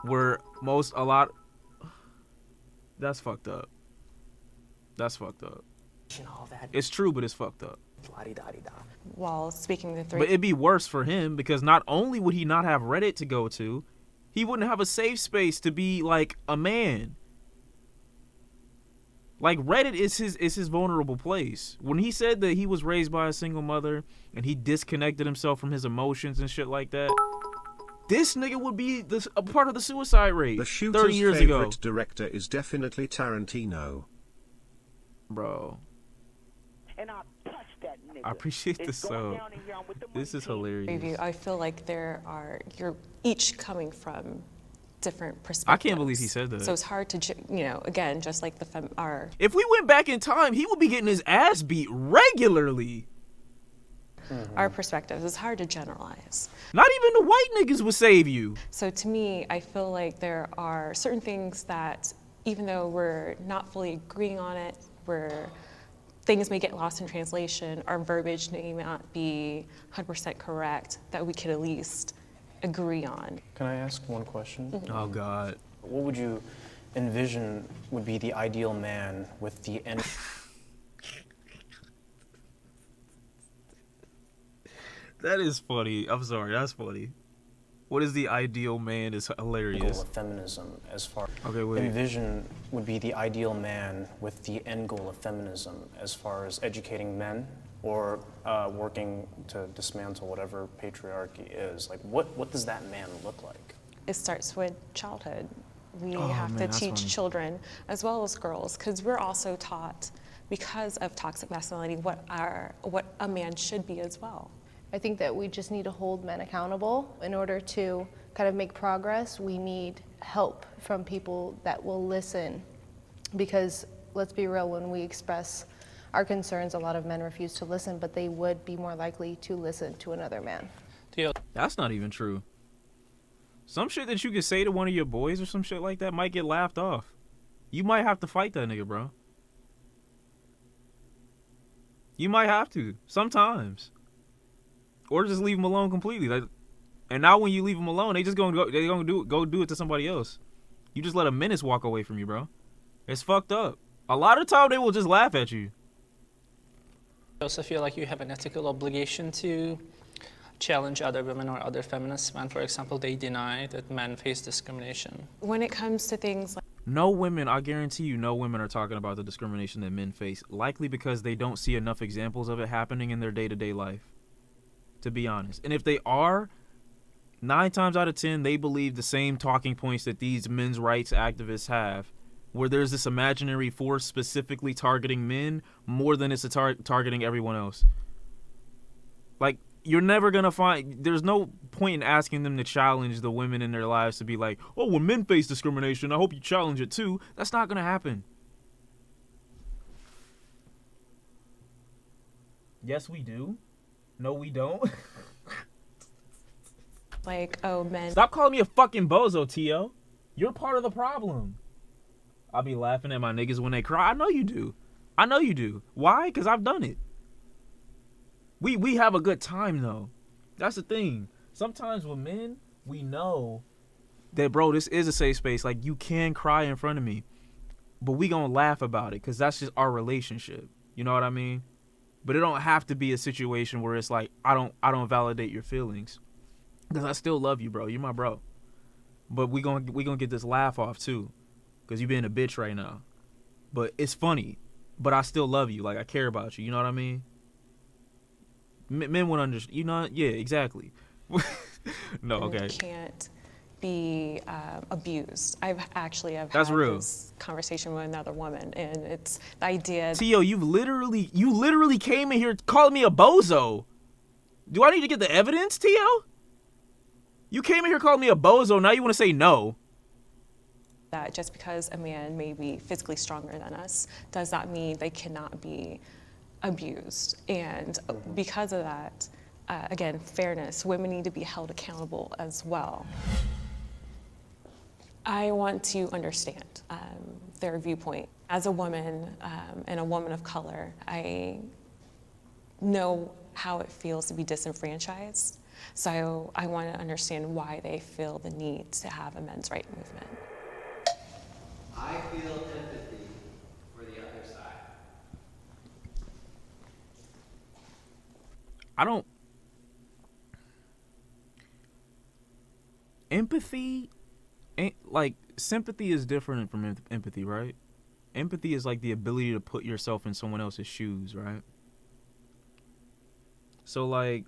Where that's fucked up. That's fucked up. And all that. It's true, but it's fucked up. La-di-da-di-da. While speaking the three. But it'd be worse for him because not only would he not have Reddit to go to, he wouldn't have a safe space to be like a man. Like, Reddit is his vulnerable place. When he said that he was raised by a single mother and he disconnected himself from his emotions and shit like that, this nigga would be a part of the suicide rate The 30 shooter's years favorite ago. director is definitely Tarantino. Bro, And I'll touch that nigga. I appreciate It's this going so. down in here. I'm with the This is money team. hilarious. I feel like you're each coming from different perspectives. I can't believe he said that. So it's hard to, again, just like our If we went back in time, he would be getting his ass beat regularly. our perspectives. It's hard to generalize. Not even the white niggas would save you. So to me, I feel like there are certain things that, even though we're not fully agreeing on it, things may get lost in translation, our verbiage may not be 100% correct, that we could at least agree on. Can I ask one question? Oh, God. What would you envision would be the ideal man with the end? That is funny. I'm sorry, that's funny. What is the ideal man is hilarious. Goal of feminism as far Okay, wait. envision would be the ideal man with the end goal of feminism as far as educating men or working to dismantle whatever patriarchy is. Like, what does that man look like? It starts with childhood. We Oh, have man, to that's teach funny. children as well as girls, because we're also taught, because of toxic masculinity, what a man should be as well. I think that we just need to hold men accountable. In order to kind of make progress, we need help from people that will listen. Because let's be real, when we express our concerns, a lot of men refuse to listen, but they would be more likely to listen to another man. That's not even true. Some shit that you could say to one of your boys or some shit like that might get laughed off. You might have to fight that nigga, bro. You might have to, sometimes. Or just leave him alone completely. Like, and now when you leave him alone, they gonna do it to somebody else. You just let a menace walk away from you, bro. It's fucked up. A lot of the time they will just laugh at you. I also feel like you have an ethical obligation to challenge other women or other feminists when, for example, they deny that men face discrimination. When it comes to things like No women, I guarantee you, no women are talking about the discrimination that men face. Likely because they don't see enough examples of it happening in their day-to-day life. To be honest. And if they are, 9 times out of 10, they believe the same talking points that these men's rights activists have, where there's this imaginary force specifically targeting men more than it's targeting everyone else. Like, you're never going to find, there's no point in asking them to challenge the women in their lives to be like, oh, when men face discrimination, I hope you challenge it too. That's not going to happen. Yes, we do. No, we don't. men. Stop calling me a fucking bozo, T.O. You're part of the problem. I'll be laughing at my niggas when they cry. I know you do. I know you do. Why? Because I've done it. We have a good time, though. That's the thing. Sometimes with men, we know that, bro, this is a safe space. Like, you can cry in front of me. But we gonna laugh about it because that's just our relationship. You know what I mean? But it don't have to be a situation where it's like, I don't validate your feelings. Because I still love you, bro. You're my bro. But we gonna get this laugh off, too. Because you being a bitch right now. But it's funny. But I still love you. Like, I care about you. You know what I mean? Men would understand. You know? Yeah, exactly. No, okay. Can't be abused. I've had real. this conversation with another woman, and it's the idea. T.O., you literally came in here calling me a bozo. Do I need to get the evidence, T.O.? You came in here calling me a bozo, now you want to say no. That just because a man may be physically stronger than us, does that mean they cannot be abused? And because of that, again, fairness, women need to be held accountable as well. I want to understand their viewpoint. As a woman and a woman of color, I know how it feels to be disenfranchised. So I want to understand why they feel the need to have a men's right movement. I feel empathy for the other side. Empathy ain't like, sympathy is different from empathy, right? Empathy is like the ability to put yourself in someone else's shoes, right? So like,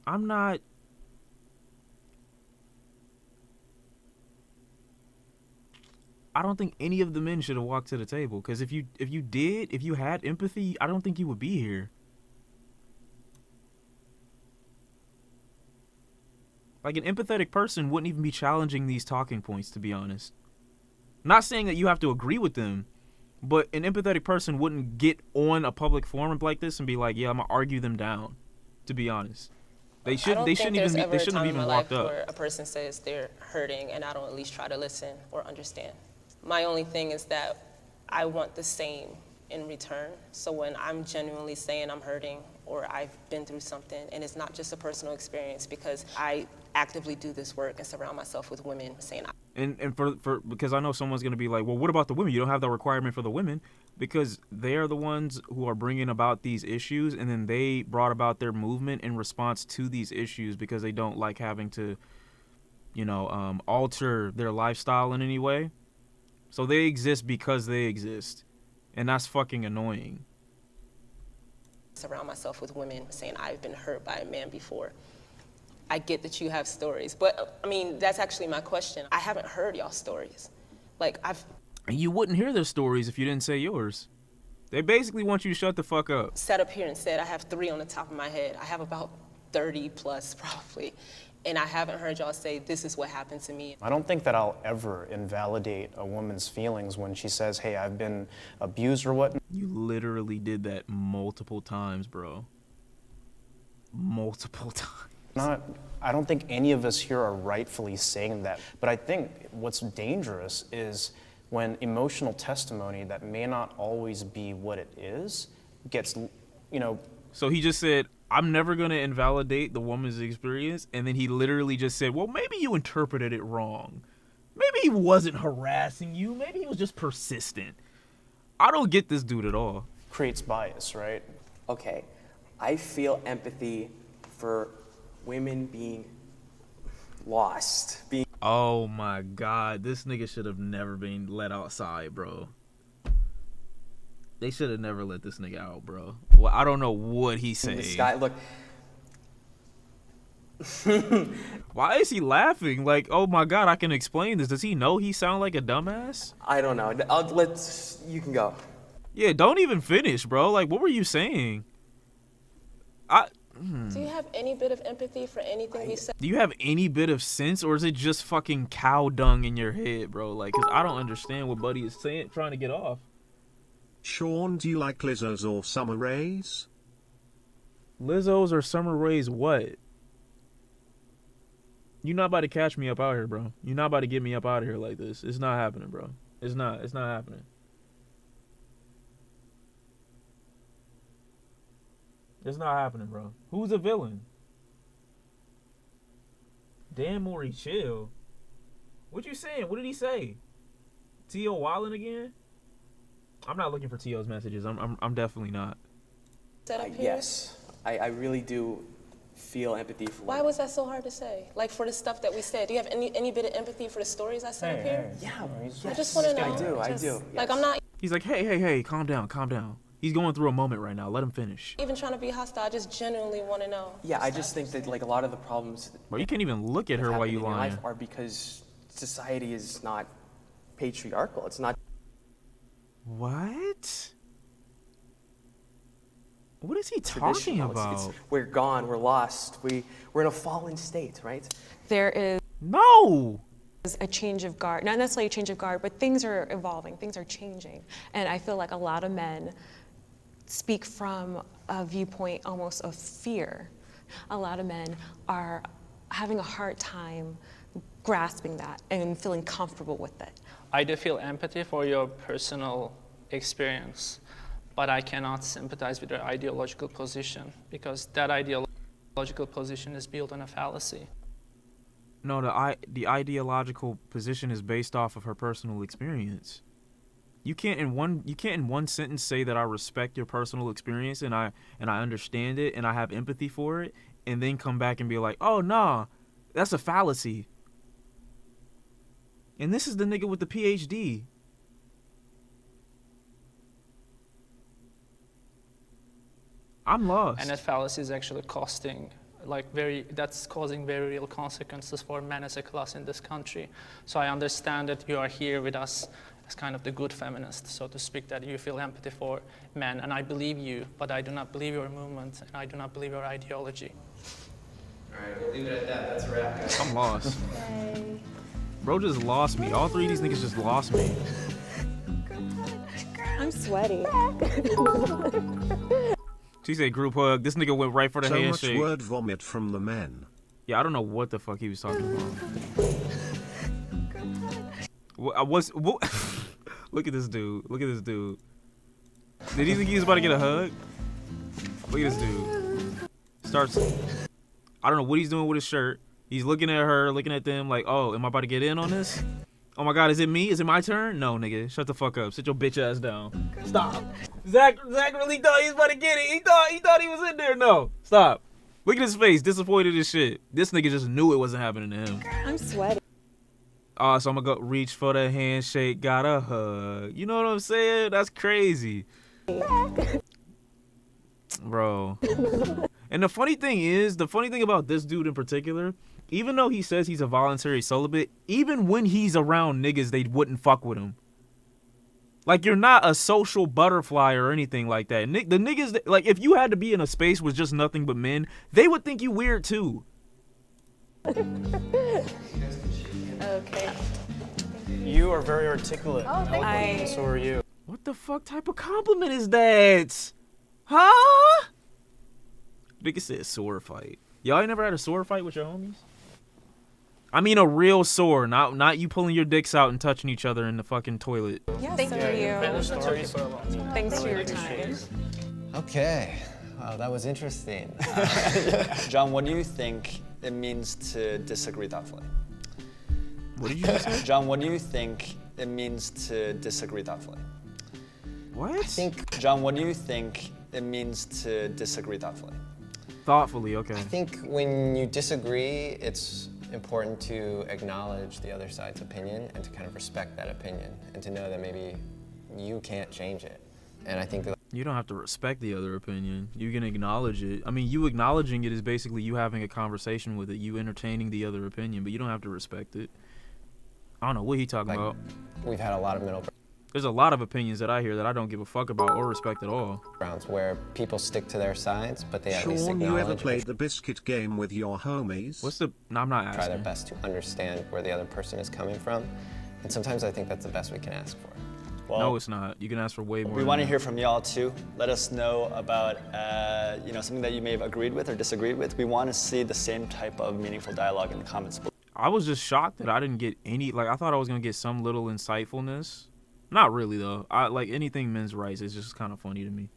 I'm not I don't think any of the men should have walked to the table. Because if you had empathy, I don't think you would be here. Like, an empathetic person wouldn't even be challenging these talking points, to be honest. Not saying that you have to agree with them, but an empathetic person wouldn't get on a public forum like this and be like, yeah, I'm gonna argue them down, to be honest. They shouldn't have even walked up. Where a person says they're hurting and I don't at least try to listen or understand. My only thing is that I want the same in return. So when I'm genuinely saying I'm hurting or I've been through something, and it's not just a personal experience, because I actively do this work and surround myself with women saying. And for because I know someone's gonna be like, well, what about the women? You don't have that requirement for the women, because they are the ones who are bringing about these issues, and then they brought about their movement in response to these issues because they don't like having to, alter their lifestyle in any way. So they exist because they exist, and that's fucking annoying. Surround myself with women saying I've been hurt by a man before. I get that you have stories, but I mean, that's actually my question. I haven't heard y'all stories. And you wouldn't hear their stories if you didn't say yours. They basically want you to shut the fuck up. Sat up here and said I have 3 on the top of my head. I have about 30 plus probably. And I haven't heard y'all say, this is what happened to me. I don't think that I'll ever invalidate a woman's feelings when she says, hey, I've been abused or whatnot. You literally did that multiple times, bro. Multiple times. I don't think any of us here are rightfully saying that. But I think what's dangerous is when emotional testimony that may not always be what it is gets, So he just said, I'm never going to invalidate the woman's experience. And then he literally just said, well, maybe you interpreted it wrong. Maybe he wasn't harassing you. Maybe he was just persistent. I don't get this dude at all. Creates bias, right? Okay, I feel empathy for women being lost. Oh my God, this nigga should have never been let outside, bro. They should have never let this nigga out, bro. Well, I don't know what he's saying. This guy, look. Why is he laughing? Like, oh my God, I can explain this. Does he know he sound like a dumbass? I don't know. You can go. Yeah, don't even finish, bro. Like, what were you saying? Do you have any bit of empathy for anything he said? Do you have any bit of sense, or is it just fucking cow dung in your head, bro? Like, cause I don't understand what Buddy is saying, trying to get off. Shawn, do you like Lizzo's or Summer Rae's? Lizzo's or Summer Rae's what? You're not about to catch me up out here, bro. You're not about to get me up out of here like this. It's not happening, bro. It's not happening. It's not happening, bro. Who's a villain? Dan Mori, chill. What you saying? What did he say? T.O. Wildin' again? I'm not looking for T.O.'s messages. I'm definitely not. Yes, I really do feel empathy for Why was that so hard to say? Like, for the stuff that we said, do you have any bit of empathy for the stories I said up here? Yeah, I just want to know. I do. Like, I'm not He's like, hey, calm down. He's going through a moment right now. Let him finish. even trying to be hostile. I just genuinely want to know. Yeah, I just think that, like, a lot of the problems Bro, you can't even look at her while you in your lying. life are because society is not patriarchal. It's not. What? What is he talking about? We're gone. We're lost. We're in a fallen state, right? There is a change of guard, not necessarily a change of guard, but things are evolving, things are changing. And I feel like a lot of men speak from a viewpoint almost of fear. A lot of men are having a hard time grasping that and feeling comfortable with it. I do feel empathy for your personal experience, but I cannot sympathize with your ideological position because that ideological position is built on a fallacy. No, the ideological position is based off of her personal experience. You can't in one sentence say that I respect your personal experience and I understand it and I have empathy for it, and then come back and be like, oh nah, that's a fallacy. And this is the nigga with the PhD. I'm lost. And that fallacy is actually costing that's causing very real consequences for men as a class in this country. So I understand that you are here with us as kind of the good feminist, so to speak, that you feel empathy for men, and I believe you, but I do not believe your movement, and I do not believe your ideology. All right, we'll leave it at that. That's a wrap, guys. I'm lost. Bro just lost me. All three of these niggas just lost me. I'm sweaty. She said group hug. This nigga went right for the So much handshake. word vomit from the men. Yeah, I don't know what the fuck he was talking about. What? Look at this dude. Look at this dude. Did he think he was about to get a hug? Look at this dude. Starts. I don't know what he's doing with his shirt. He's looking at her, looking at them like, oh, am I about to get in on this? Oh my God, is it me? Is it my turn? No, nigga. Shut the fuck up. Sit your bitch ass down. Stop. Zach really thought he was about to get it. He thought he was in there. No. Stop. Look at his face. Disappointed as shit. This nigga just knew it wasn't happening to him. I'm sweaty. So I'm gonna go reach for the handshake, got a hug. You know what I'm saying? That's crazy. Bro. And the funny thing about this dude in particular, even though he says he's a voluntary celibate, even when he's around niggas, they wouldn't fuck with him. Like, you're not a social butterfly or anything like that. The niggas, like, if you had to be in a space with just nothing but men, they would think you weird too. Okay. You are very articulate. Oh, thank and you. so are you. What the fuck type of compliment is that? Huh? Nigga said sword fight. Y'all ain't never had a sword fight with your homies? I mean a real sword, not you pulling your dicks out and touching each other in the fucking toilet. Yes, Thank so you. are you. Thanks for your time. Okay. Wow, that was interesting. John, what do you think it means to disagree thoughtfully? What did you just say? John, what do you think it means to disagree thoughtfully? What? John, what do you think it means to disagree thoughtfully? Thoughtfully, okay. I think when you disagree, it's important to acknowledge the other side's opinion and to kind of respect that opinion and to know that maybe you can't change it. And I think that You don't have to respect the other opinion. You can acknowledge it. I mean, you acknowledging it is basically you having a conversation with it, you entertaining the other opinion, but you don't have to respect it. I don't know what he talking about. we've had a lot of middle There's a lot of opinions that I hear that I don't give a fuck about or respect at all. grounds where people stick to their sides, but they at least Shawn, you ever acknowledge played the biscuit game with your homies? What's the... No, I'm not try their asking. best to understand where the other person is coming from. And sometimes I think that's the best we can ask for. Well, No, it's not. You can ask for way more. we than want to that. hear from y'all too. Let us know about something that you may have agreed with or disagreed with. We want to see the same type of meaningful dialogue in the comments below. I was just shocked that I didn't get any... Like, I thought I was going to get some little insightfulness. Not really, though. Like, anything men's rights is just kind of funny to me.